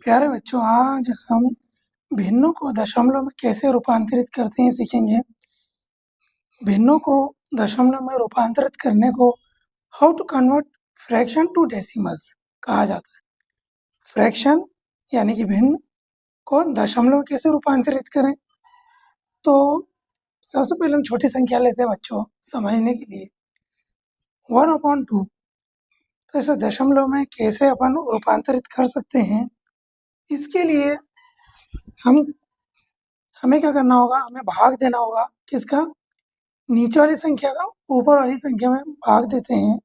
प्यारे बच्चों, आज हम भिन्नों को दशमलव में कैसे रूपांतरित करते हैं सीखेंगे। भिन्नों को दशमलव में रूपांतरित करने को how to convert fraction to decimals कहा जाता है। फ्रैक्शन यानी कि भिन्न को दशमलव में कैसे रूपांतरित करें। तो सबसे पहले हम छोटी संख्या लेते हैं बच्चों समझने के लिए। 1/2 तो इसे दशमलव में कैसे अपन रूपांतरित कर सकते हैं। इसके लिए हमें क्या करना होगा, हमें भाग देना होगा। किसका? नीचे वाली संख्या का ऊपर वाली संख्या में भाग देते हैं।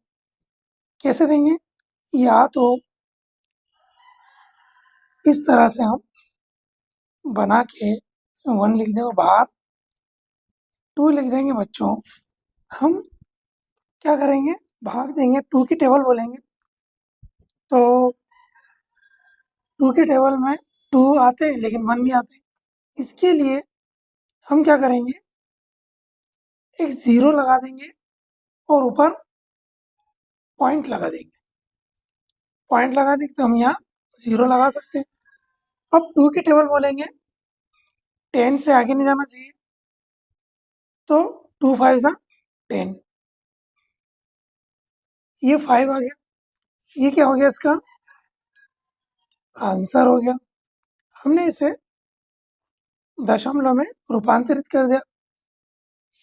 कैसे देंगे? या तो इस तरह से हम बना के इसमें 1 लिख देंगे, बाहर 2 लिख देंगे। बच्चों हम क्या करेंगे, भाग देंगे, 2 की टेबल बोलेंगे तो 2 की टेबल में 2 आते हैं लेकिन 1 नहीं आते। इसके लिए हम क्या करेंगे, एक 0 लगा देंगे और ऊपर पॉइंट लगा देंगे। पॉइंट लगा देंगे तो हम यहाँ 0 लगा सकते हैं। अब 2 की टेबल बोलेंगे, 10 से आगे नहीं जाना चाहिए, तो 2 5 सा 10। ये 5 आ गया। ये क्या हो गया, इसका आंसर हो गया। हमने इसे दशमलव में रूपांतरित कर दिया।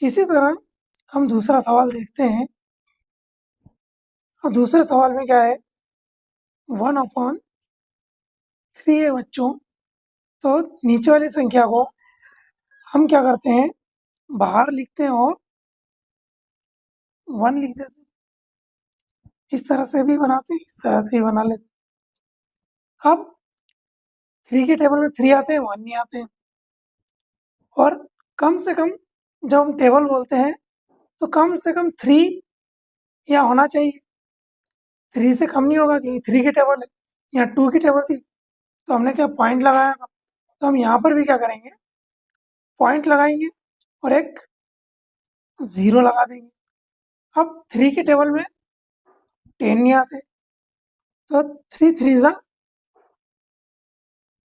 इसी तरह हम दूसरा सवाल देखते हैं। अब दूसरे सवाल में क्या है, 1/3 है बच्चों। तो नीचे वाली संख्या को हम क्या करते हैं, बाहर लिखते हैं और 1 लिख देते हैं। इस तरह से भी बनाते हैं, इस तरह से भी बना लेते हैं। अब 3 के टेबल में 3 आते हैं, 1 नहीं आते हैं। और कम से कम जब हम टेबल बोलते हैं तो कम से कम 3 यहाँ होना चाहिए। 3 से कम नहीं होगा क्योंकि 3 की टेबल है, यहाँ 2 की टेबल थी तो हमने क्या पॉइंट लगाया था। तो हम यहाँ पर भी क्या करेंगे, पॉइंट लगाएंगे और एक 0 लगा देंगे। अब 3 की टेबल में 10 नहीं आते तो 3 3 ज़ा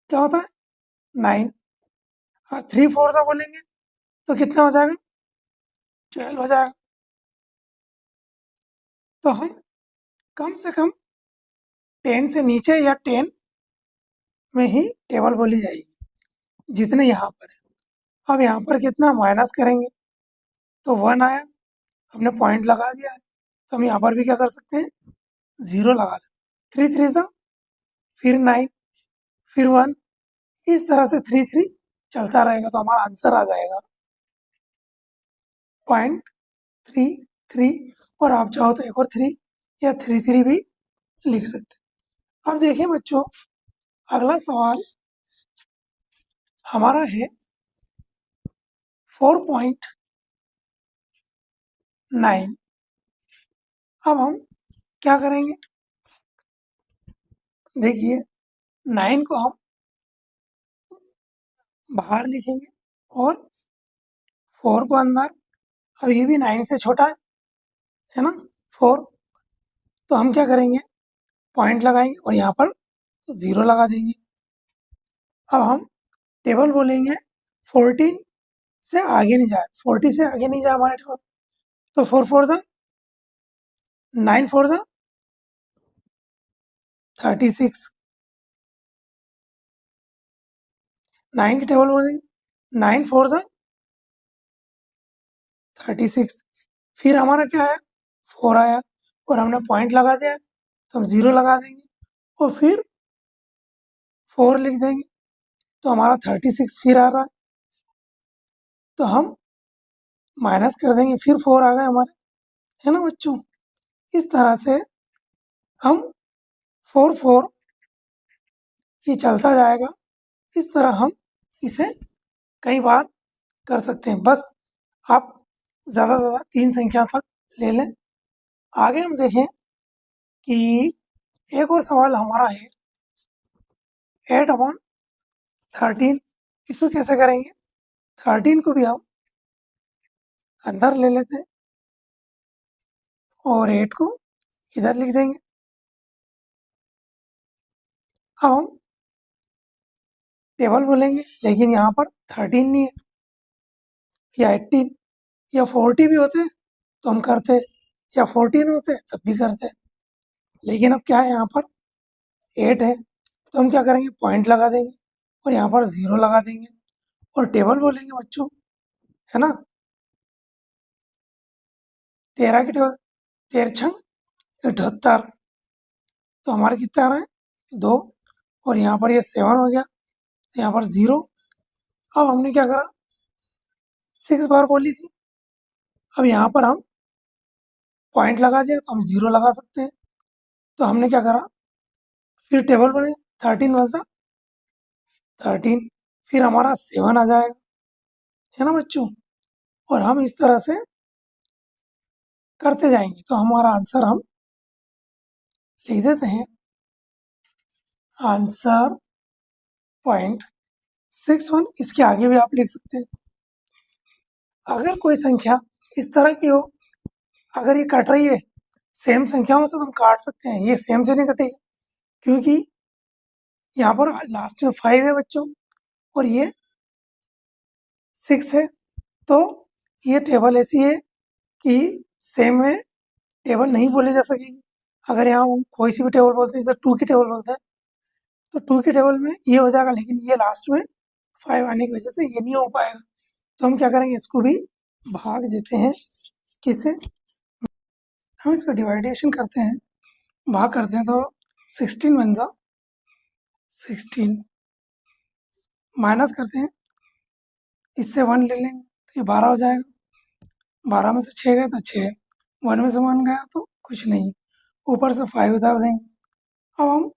क्या होता है 9, और 3 4 ज़ा बोलेंगे तो कितना हो जाएगा, 12 हो जाएगा। तो हम कम से कम 10 से नीचे या 10 में ही टेबल बोली जाएगी जितने यहाँ पर है। अब यहाँ पर कितना माइनस करेंगे तो 1 आया, हमने पॉइंट लगा दिया है तो हम यहाँ पर भी क्या कर सकते हैं, 0 लगा सकते हैं। 3 3 ज़ा फिर 9 फिर 1, इस तरह से 3 3 चलता रहेगा तो हमारा आंसर आ जाएगा 0.33। और आप चाहो तो एक और 3 या 3 3 भी लिख सकते हैं। अब देखिए बच्चों, अगला सवाल हमारा है 4.9। अब हम क्या करेंगे, देखिए 9 को हम बाहर लिखेंगे और 4 को अंदर। अब ये भी 9 से छोटा है ना 4, तो हम क्या करेंगे, पॉइंट लगाएंगे और यहाँ पर 0 लगा देंगे। अब हम टेबल बोलेंगे 14 से आगे नहीं जाए, 40 से आगे नहीं जाए हमारे टेबल। तो 4 4 ज़ा 9 4 ज़ा 36, 9 की टेबल बोलेंगे 9 4 ज़ा 36। फिर हमारा क्या आया, 4 आया और हमने पॉइंट लगा दिया तो हम 0 लगा देंगे और फिर 4 लिख देंगे तो हमारा 36 फिर आ रहा है तो हम माइनस कर देंगे, फिर 4 आ गए हमारे, है ना बच्चों। इस तरह से हम 4 4 ये चलता जाएगा। इस तरह हम इसे कई बार कर सकते हैं। बस आप ज़्यादा से ज़्यादा 3 संख्या तक ले लें। आगे हम देखें कि एक और सवाल हमारा है 8/13। इसको कैसे करेंगे, 13 को भी हम अंदर ले लेते हैं और 8 को इधर लिख देंगे। अब हम टेबल बोलेंगे, लेकिन यहाँ पर 13 नहीं है या 18 या 40 भी होते तो हम करते, या 14 होते तब भी करते, लेकिन अब क्या है यहाँ पर 8 है, तो हम क्या करेंगे पॉइंट लगा देंगे और यहाँ पर 0 लगा देंगे और टेबल बोलेंगे बच्चों, है ना। 13 की टेबल, 13 छंग 78, तो हमारा कितना आ रहा है 2, और यहाँ पर ये 7 हो गया, तो यहाँ पर 0। अब हमने क्या करा 6 बार बोली थी, अब यहाँ पर हम पॉइंट लगा दिया तो हम 0 लगा सकते हैं, तो हमने क्या करा फिर टेबल बने 13 वन सा 13, फिर हमारा 7 आ जाएगा, है ना बच्चों। और हम इस तरह से करते जाएंगे, तो हमारा आंसर हम लिख देते हैं, आंसर 0.61। इसके आगे भी आप लिख सकते हैं। अगर कोई संख्या इस तरह की हो, अगर ये कट रही है सेम संख्याओं से तो हम काट सकते हैं, ये सेम से नहीं कटेगी क्योंकि यहाँ पर लास्ट में 5 है बच्चों और ये 6 है, तो ये टेबल ऐसी है कि सेम में टेबल नहीं बोली जा सकेगी। अगर यहाँ हम कोई सी भी टेबल बोलते हैं, जैसे 2 की टेबल बोलते हैं, तो 2 की टेबल में ये हो जाएगा, लेकिन ये लास्ट में 5 आने की वजह से ये नहीं हो पाएगा, तो हम क्या करेंगे इसको भी भाग देते हैं, किससे हम इसका डिवाइडेशन करते हैं, भाग करते हैं, तो 16 बन जा 16, माइनस करते हैं, इससे 1 ले लेंगे तो ये 12 हो जाएगा, 12 में से 6 गए तो 6, 1 में से 1 गया तो कुछ नहीं, ऊपर से 5 उतार देंगे। अब हम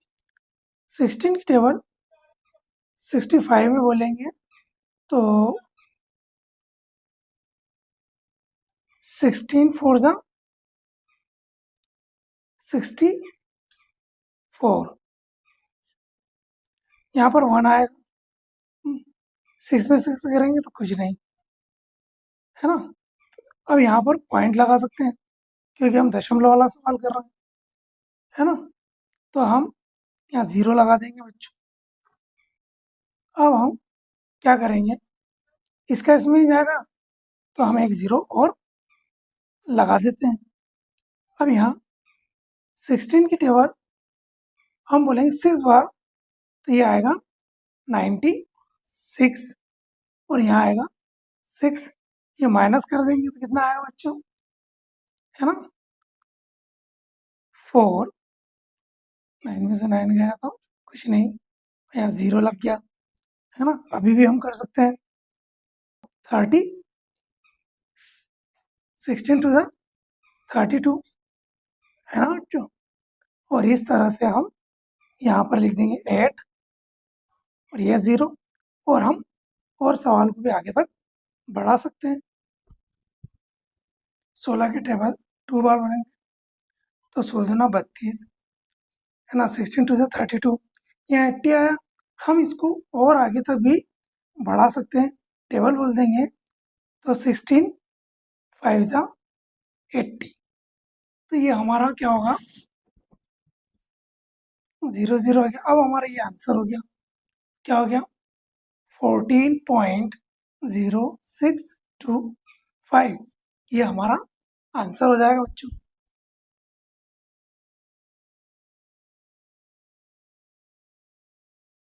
16 की टेबल 65 में बोलेंगे, तो 16 4 जा 64, यहाँ पर 1 आएगा, 6 में 6 करेंगे तो कुछ नहीं, है ना। अब यहाँ पर पॉइंट लगा सकते हैं क्योंकि हम दशमलव वाला सवाल कर रहे हैं, है ना, तो हम यहाँ 0 लगा देंगे बच्चों। अब हम क्या करेंगे, इसका इसमें नहीं जाएगा तो हम एक 0 और लगा देते हैं। अब यहाँ 16 की टेबल हम बोलेंगे 6 बार, तो ये आएगा 96 और यहाँ आएगा 6, ये माइनस कर देंगे तो कितना आएगा बच्चों, है ना 4, 9 में से 9 गया तो कुछ नहीं, यहाँ 0 लग गया, है ना। अभी भी हम कर सकते हैं 30, 16 टू 32, है ना बच्चों। और इस तरह से हम यहाँ पर लिख देंगे 8 और ये 0, और हम और सवाल को भी आगे तक बढ़ा सकते हैं। 16 की टेबल 2 बार बढ़ेंगे तो 16 32, है ना, 16 टू 32, यहाँ 80 आया, हम इसको और आगे तक भी बढ़ा सकते हैं, टेबल बोल देंगे तो 16 5 जा 80, तो ये हमारा क्या होगा 0 0 हो गया। अब हमारा ये आंसर हो गया, क्या हो गया 14.0625, ये हमारा आंसर हो जाएगा बच्चों।